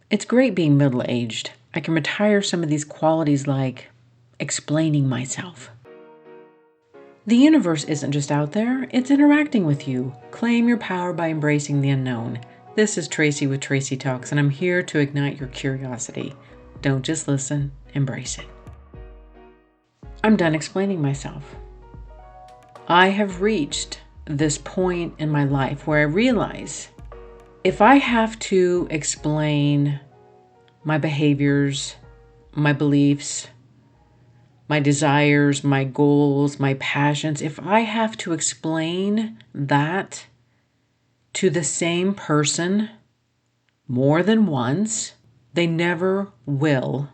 It's great being middle-aged. I can retire some of these qualities like explaining myself. The universe isn't just out there, it's interacting with you. Claim your power by embracing the unknown. This is Tracy with Tracy Talks, and I'm here to ignite your curiosity. Don't just listen, embrace it. I'm done explaining myself. I have reached this point in my life where I realize if I have to explain my behaviors, my beliefs, my desires, my goals, my passions, if I have to explain that to the same person more than once, they never will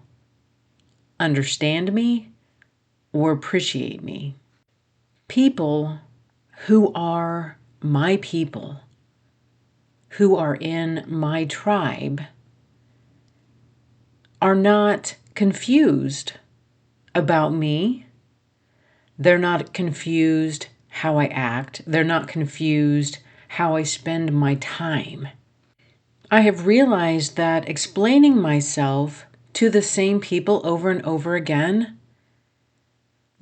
understand me or appreciate me. People who are my people, who are in my tribe, are not confused about me. They're not confused how I act. They're not confused how I spend my time. I have realized that explaining myself to the same people over and over again,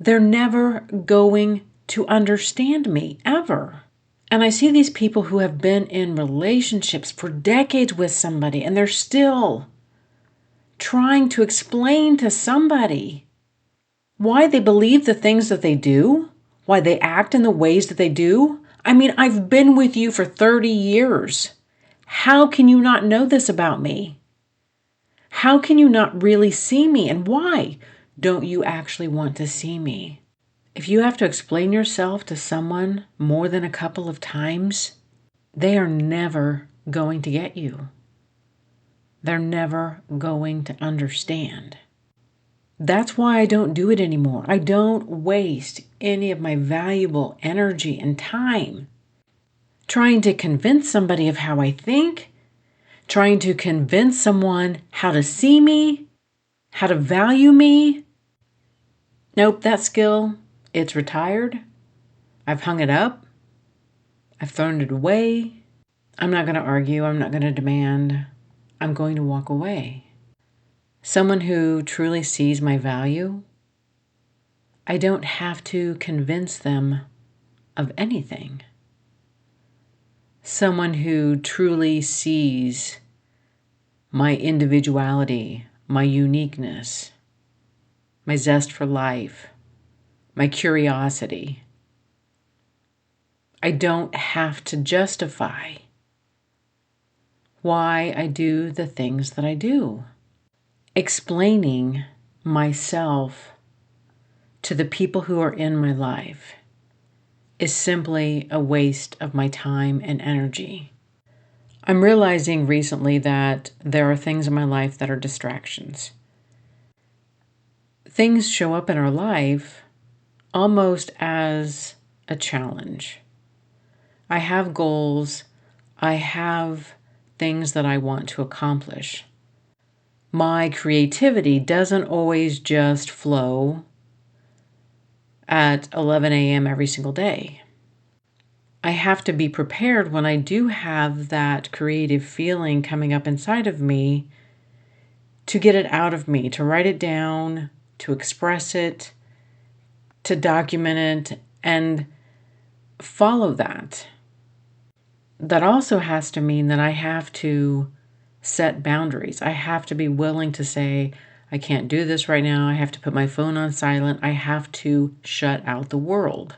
they're never going to understand me, ever. And I see these people who have been in relationships for decades with somebody, and they're still trying to explain to somebody why they believe the things that they do, why they act in the ways that they do. I mean, I've been with you for 30 years. How can you not know this about me? How can you not really see me? And why don't you actually want to see me? If you have to explain yourself to someone more than a couple of times, they are never going to get you. They're never going to understand. That's why I don't do it anymore. I don't waste any of my valuable energy and time trying to convince somebody of how I think, trying to convince someone how to see me, how to value me. Nope, that skill, it's retired. I've hung it up. I've thrown it away. I'm not going to argue. I'm not going to demand. I'm going to walk away. Someone who truly sees my value, I don't have to convince them of anything. Someone who truly sees my individuality, my uniqueness, my zest for life, my curiosity. I don't have to justify why I do the things that I do. Explaining myself to the people who are in my life is simply a waste of my time and energy. I'm realizing recently that there are things in my life that are distractions. Things show up in our life almost as a challenge. I have goals. I have things that I want to accomplish. My creativity doesn't always just flow at 11 a.m. every single day. I have to be prepared when I do have that creative feeling coming up inside of me to get it out of me, to write it down, to express it, to document it, and follow that. That also has to mean that I have to set boundaries. I have to be willing to say, I can't do this right now. I have to put my phone on silent. I have to shut out the world.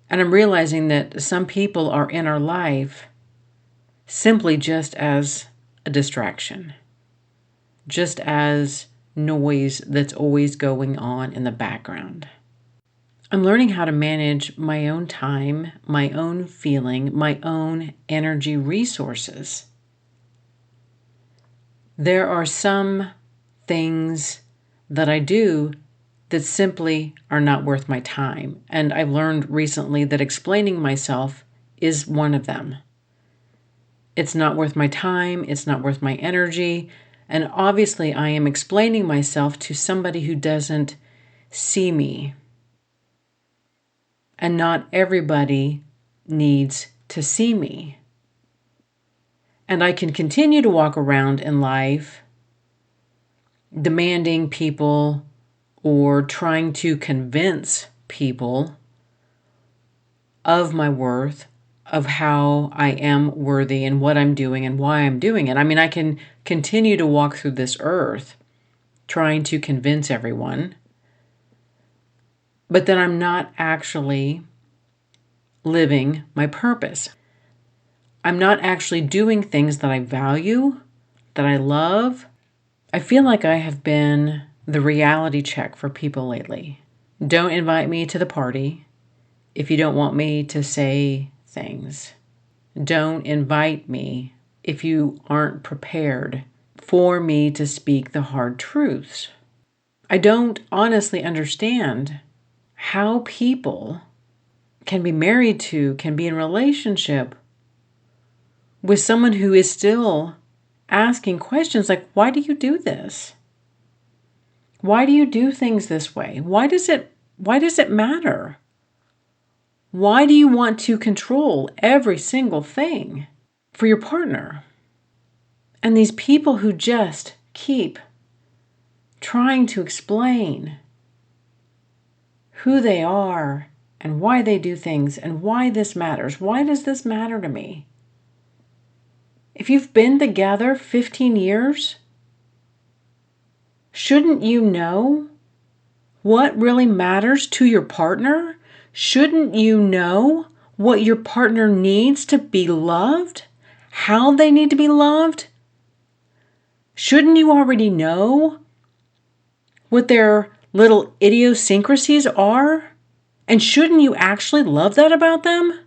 And I'm realizing that some people are in our life simply just as a distraction, just as noise that's always going on in the background. I'm learning how to manage my own time, my own feeling, my own energy resources. There are some things that I do that simply are not worth my time. And I've learned recently that explaining myself is one of them. It's not worth my time. It's not worth my energy. And obviously I am explaining myself to somebody who doesn't see me. And not everybody needs to see me. And I can continue to walk around in life demanding people or trying to convince people of my worth, of how I am worthy and what I'm doing and why I'm doing it. I mean, I can continue to walk through this earth trying to convince everyone, but then I'm not actually living my purpose. I'm not actually doing things that I value, that I love. I feel like I have been the reality check for people lately. Don't invite me to the party if you don't want me to say things. Don't invite me if you aren't prepared for me to speak the hard truths. I don't honestly understand how people can be married to, can be in relationship with someone who is still asking questions like, why do you do this? Why do you do things this way? Why does it matter? Why do you want to control every single thing for your partner? And these people who just keep trying to explain who they are and why they do things and why this matters. Why does this matter to me? If you've been together 15 years, shouldn't you know what really matters to your partner? Shouldn't you know what your partner needs to be loved? How they need to be loved? Shouldn't you already know what their little idiosyncrasies are? And shouldn't you actually love that about them?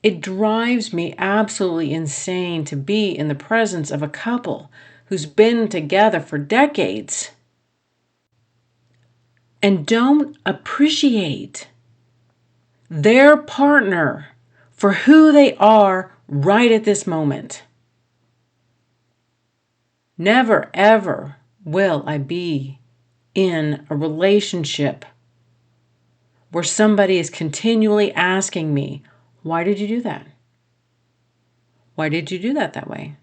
It drives me absolutely insane to be in the presence of a couple who's been together for decades and don't appreciate their partner for who they are right at this moment. Never, ever will I be in a relationship where somebody is continually asking me, why did you do that? Why did you do that way?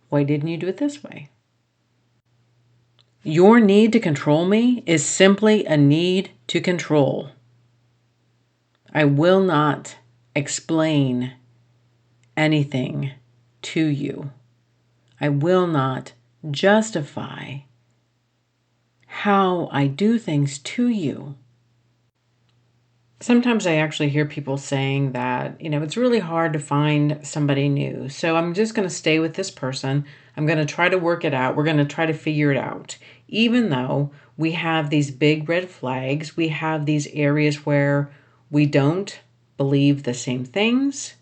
Why didn't you do it this way? Your need to control me is simply a need to control. I will not explain anything to you. I will not justify how I do things to you. Sometimes I actually hear people saying that, it's really hard to find somebody new. So I'm just going to stay with this person. I'm going to try to work it out. We're going to try to figure it out. Even though we have these big red flags, we have these areas where we don't believe the same things.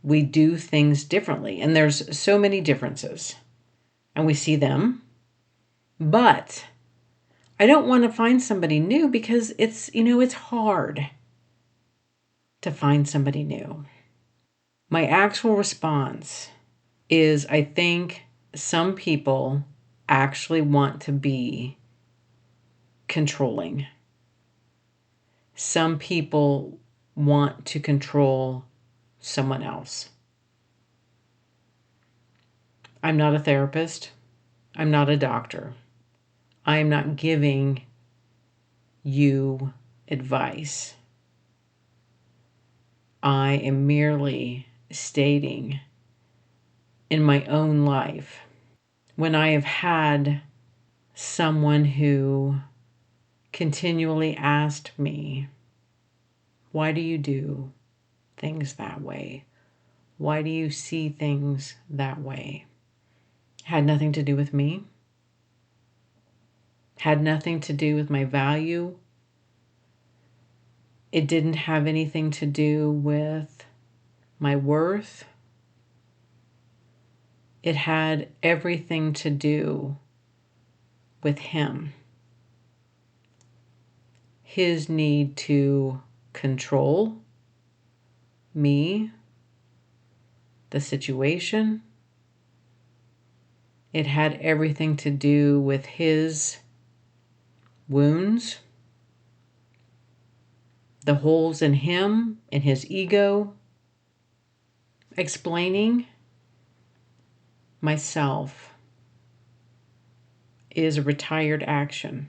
We do things differently. And there's so many differences. And we see them. But I don't want to find somebody new because it's hard to find somebody new. My actual response is I think some people actually want to be controlling. Some people want to control someone else. I'm not a therapist. I'm not a doctor. I am not giving you advice. I am merely stating in my own life when I have had someone who continually asked me, why do you do things that way? Why do you see things that way? Had nothing to do with me. Had nothing to do with my value. It didn't have anything to do with my worth. It had everything to do with him. His need to control me, the situation. It had everything to do with his wounds, the holes in him, in his ego, explaining myself is a retired action.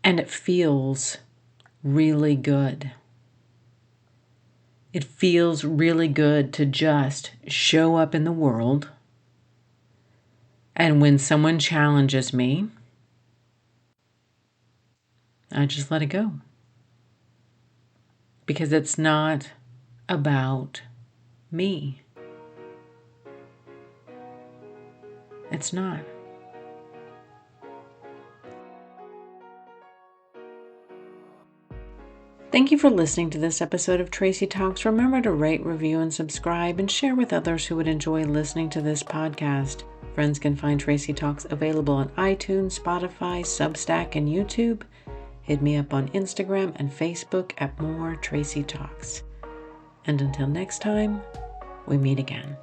And it feels really good. It feels really good to just show up in the world. And when someone challenges me, I just let it go. Because it's not about me. It's not. Thank you for listening to this episode of Tracy Talks. Remember to rate, review, and subscribe, and share with others who would enjoy listening to this podcast. Friends can find Tracy Talks available on iTunes, Spotify, Substack, and YouTube. Hit me up on Instagram and Facebook at More Tracy Talks. And until next time, we meet again.